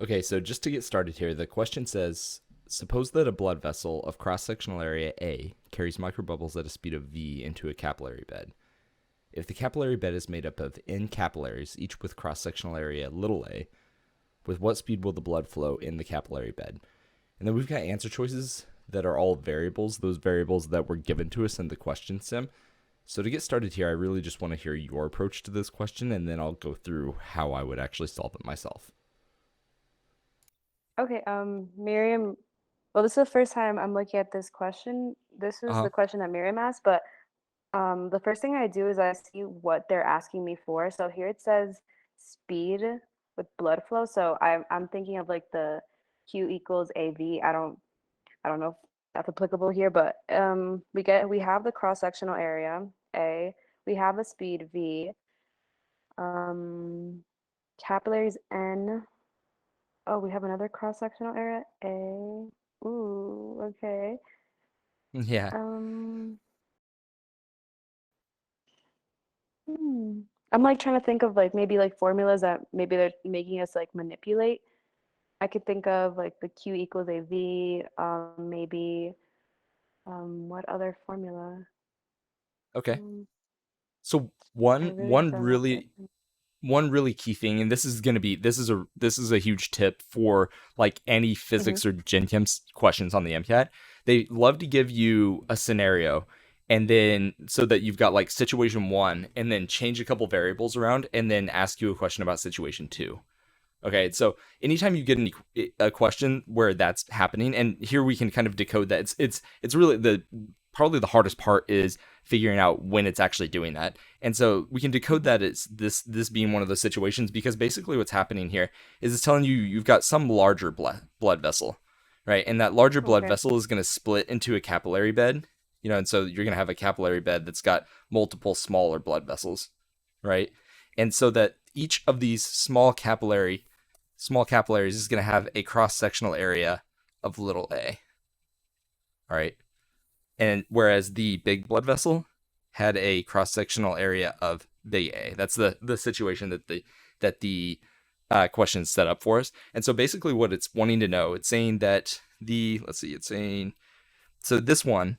Okay, so just to get started here, the question says, suppose that a blood vessel of cross-sectional area A carries microbubbles at a speed of v into a capillary bed. If the capillary bed is made up of n capillaries, each with cross-sectional area little a, with what speed will the blood flow in the capillary bed? And then we've got answer choices that are all variables, those variables that were given to us in the question sim. So to get started here, I really just want to hear your approach to this question, and then I'll go through how I would actually solve it myself. Okay, Miriam, well, this is the first time I'm looking at this question. This is Uh-huh. the question that Miriam asked, but the first thing I do is I see what they're asking me for. So here it says speed with blood flow. So I'm thinking of like the Q equals AV. I don't know if that's applicable here, but we have the cross-sectional area, A. We have the speed V. Um, capillaries N. Oh, we have another cross-sectional area, A. Ooh, okay. Yeah. Um, hmm. I'm like trying to think of like maybe like formulas that maybe they're making us like manipulate. I could think of like the Q equals AV, maybe what other formula? Okay. Um, So I really don't know. one really key thing, and this is a huge tip for like any Mm-hmm. physics or gen chem questions on the MCAT. They love to give you a scenario, and then so that you've got like situation one, and then change a couple variables around, and then ask you a question about situation two. Okay, so anytime you get a question where that's happening, and here we can kind of decode that it's really the probably the hardest part is figuring out when it's actually doing that. And so we can decode Mm-hmm. that it's this being one of those situations because basically what's happening here is it's telling you you've got some larger blood vessel, right? And that larger blood Okay. vessel is going to split into a capillary bed, and so you're going to have a capillary bed that's got multiple smaller blood vessels, right? And so that each of these small capillaries is going to have a cross sectional area of little a. All right. And whereas the big blood vessel had a cross sectional area of big A. That's the situation that the question is set up for us. And so basically, what it's wanting to know, it's saying that it's saying so this one,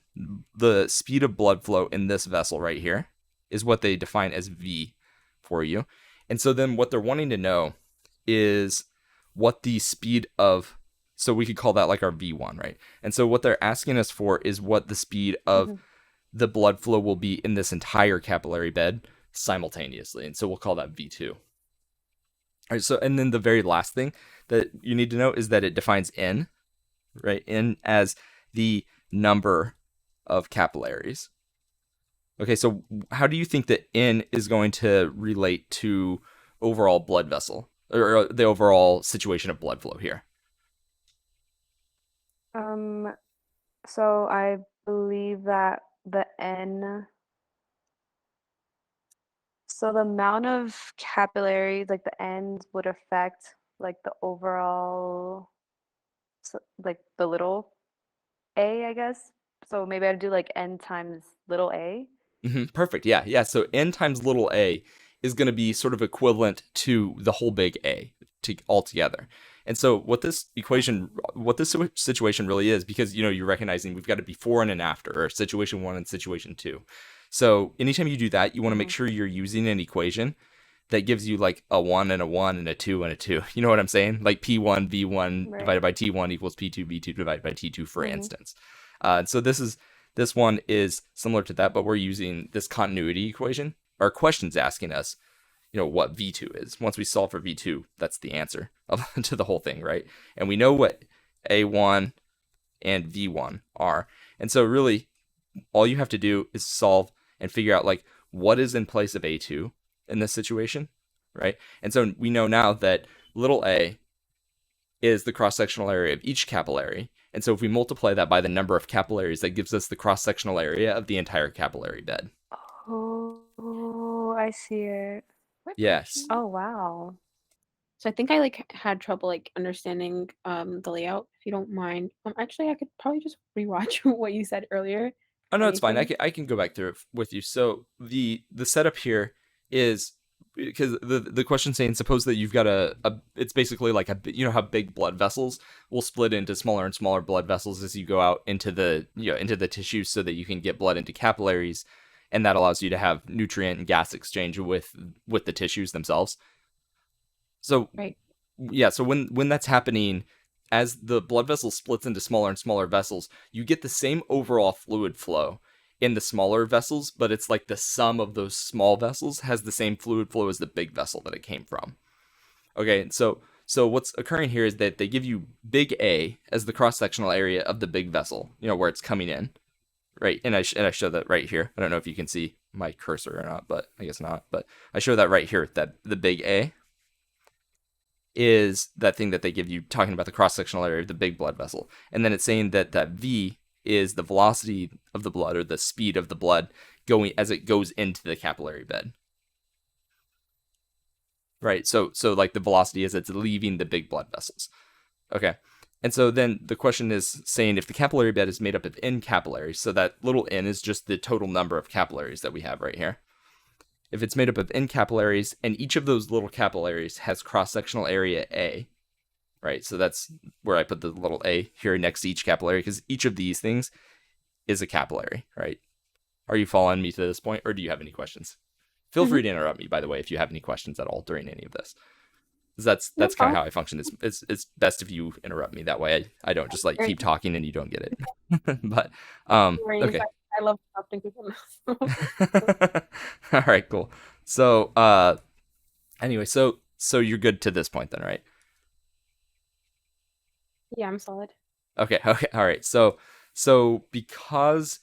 the speed of blood flow in this vessel right here, is what they define as V for you. And so then what they're wanting to know is what the speed of, so we could call that like our V1, right? And so what they're asking us for is what the speed of Mm-hmm. the blood flow will be in this entire capillary bed simultaneously. And so we'll call that V2. All right, so and then the very last thing that you need to know is that it defines N, right? N as the number of capillaries. Okay, so how do you think that N is going to relate to overall blood vessel or the overall situation of blood flow here? Um, so I believe that the N, so the amount of capillaries, like the ends would affect like the overall, like the little a, I guess. So maybe I'd do like N times little a. Perfect. Yeah, yeah. So N times little a is going to be sort of equivalent to the whole big A altogether. And so what this situation really is, because you're recognizing we've got a before and an after, or situation one and situation two. So anytime you do that, you want to make Mm-hmm. sure you're using an equation that gives you like a 1 and a 1 and a 2 and a 2. You know what I'm saying? Like P1 V1 Right. divided by T1 equals P2 V2 divided by T2, for Mm-hmm. instance. So this one is similar to that, but we're using this continuity equation. Our question's asking us, what V2 is. Once we solve for V2, that's the answer to the whole thing, right? And we know what A1 and V1 are. And so really all you have to do is solve and figure out like what is in place of A2 in this situation, right? And so we know now that little a is the cross sectional area of each capillary. And so if we multiply that by the number of capillaries, that gives us the cross sectional area of the entire capillary bed. Oh, I see it. Quick Yes. question. Oh, wow. So I think I like had trouble like understanding the layout, if you don't mind. Actually I could probably just rewatch what you said earlier, Oh if no, it's fine. I anything. can go back through it with you. So the setup here is because the question's saying, suppose that you've got it's basically like you know how big blood vessels will split into smaller and smaller blood vessels as you go out into the into the tissue, so that you can get blood into capillaries, and that allows you to have nutrient and gas exchange with the tissues themselves. So Right. yeah, so when that's happening, as the blood vessel splits into smaller and smaller vessels, you get the same overall fluid flow in the smaller vessels, but it's like the sum of those small vessels has the same fluid flow as the big vessel that it came from. Okay, so what's occurring here is that they give you big A as the cross-sectional area of the big vessel, where it's coming in, right? And I show that right here. I don't know if you can see my cursor or not, but I guess not. But I show that right here, that the big A is that thing that they give you talking about the cross-sectional area of the big blood vessel. And then it's saying that V is the velocity of the blood, or the speed of the blood going as it goes into the capillary bed. Right, so like the velocity as it's leaving the big blood vessels. Okay, and so then the question is saying if the capillary bed is made up of N capillaries, so that little n is just the total number of capillaries that we have right here. If it's made up of N capillaries, and each of those little capillaries has cross-sectional area A, right? So that's where I put the little A here next to each capillary, because each of these things is a capillary, right? Are you following me to this point, or do you have any questions? Feel free to interrupt me, by the way, if you have any questions at all during any of this. That's kind of how I function. It's best if you interrupt me. That way I don't just like keep talking and you don't get it. But okay. I love interrupting people. All right, cool. So anyway, so you're good to this point then, right? Yeah, I'm solid. Okay, all right. So because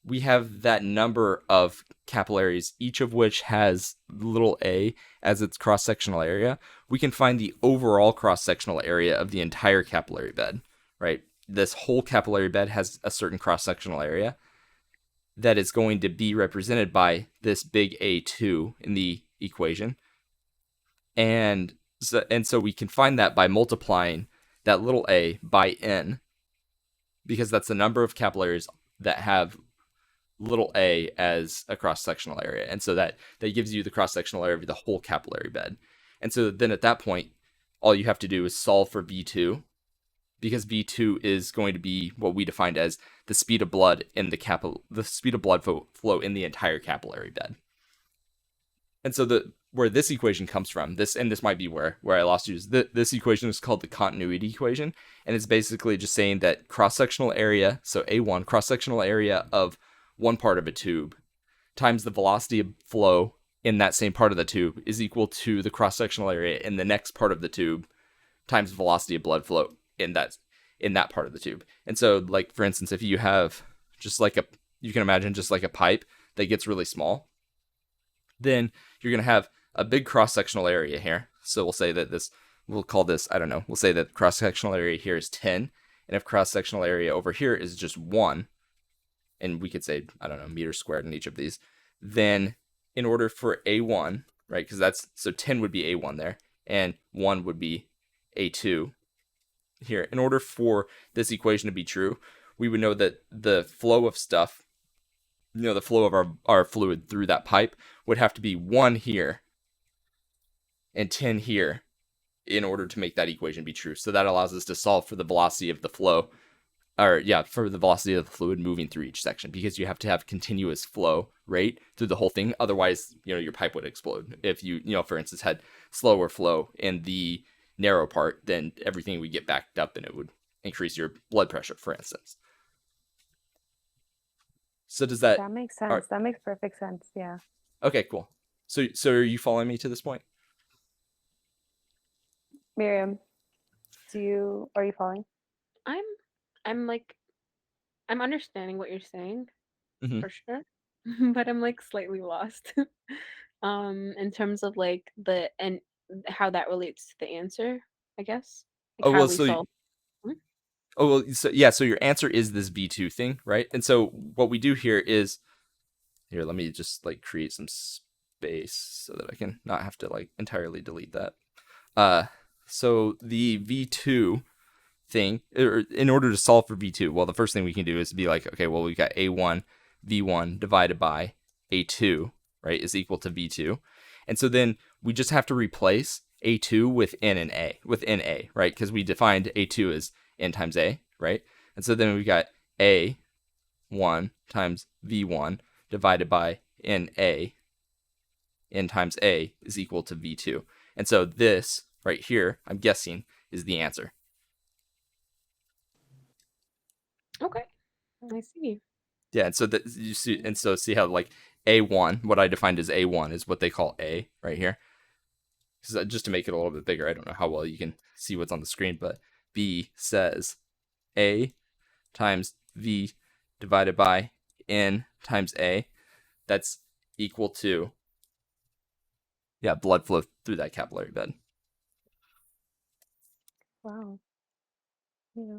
we have that number of capillaries, each of which has little a as its cross-sectional area, we can find the overall cross-sectional area of the entire capillary bed, right? This whole capillary bed has a certain cross-sectional area that is going to be represented by this big A2 in the equation. And so we can find that by multiplying that little a by N, because that's the number of capillaries that have little a as a cross-sectional area. And so that gives you the cross-sectional area of the whole capillary bed. And so then at that point, all you have to do is solve for V2, because V2 is going to be what we defined as the speed of blood in the speed of blood flow in the entire capillary bed. And so where this equation comes from, this might be where I lost you, is this equation is called the continuity equation, and it's basically just saying that cross-sectional area, so A1, cross-sectional area of one part of a tube times the velocity of flow in that same part of the tube is equal to the cross-sectional area in the next part of the tube times the velocity of blood flow in that part of the tube. And so, like, for instance, if you have you can imagine just like a pipe that gets really small, then you're going to have a big cross-sectional area here. So we'll say that we'll call this, I don't know, we'll say that cross-sectional area here is 10, and if cross-sectional area over here is just 1, and we could say, I don't know, meters squared in each of these, then in order for A1, right, because so 10 would be A1 there, and 1 would be A2 here. In order for this equation to be true, we would know that the flow of stuff, the flow of our fluid through that pipe would have to be 1 here and 10 here in order to make that equation be true. So that allows us to solve for the velocity of the flow, for the velocity of the fluid moving through each section, because you have to have continuous flow rate through the whole thing. Otherwise, your pipe would explode. If you, for instance, had slower flow in the narrow part, then everything would get backed up and it would increase your blood pressure, for instance. So does that makes sense? That makes perfect sense. Yeah. Okay, cool. So are you following me to this point? Miriam, are you following? I'm understanding what you're saying, Mhm. for sure, but I'm like slightly lost in terms of like and how that relates to the answer, I guess. Like Oh, how well, we so solve. so your answer is this V2 thing, right? And so what we do here is, here, let me just like create some space so that I can not have to like entirely delete that. So the V2 thing, in order to solve for V2, well, the first thing we can do is be like, okay, well, we've got A1 V1 divided by A2, right, is equal to V2. And so then we just have to replace A2 with N and A, with NA, right? Because we defined A2 as N times A, right? And so then we got A1 times V1 divided by NA, N times A is equal to V2. And so this right here, I'm guessing, is the answer. Okay, I see. Yeah, and so that you see, and so see how like A1, what I defined as A1 is what they call A right here. So just to make it a little bit bigger, I don't know how well you can see what's on the screen, but B says A times V divided by N times A. That's equal to, yeah, blood flow through that capillary bed. Wow. Yeah.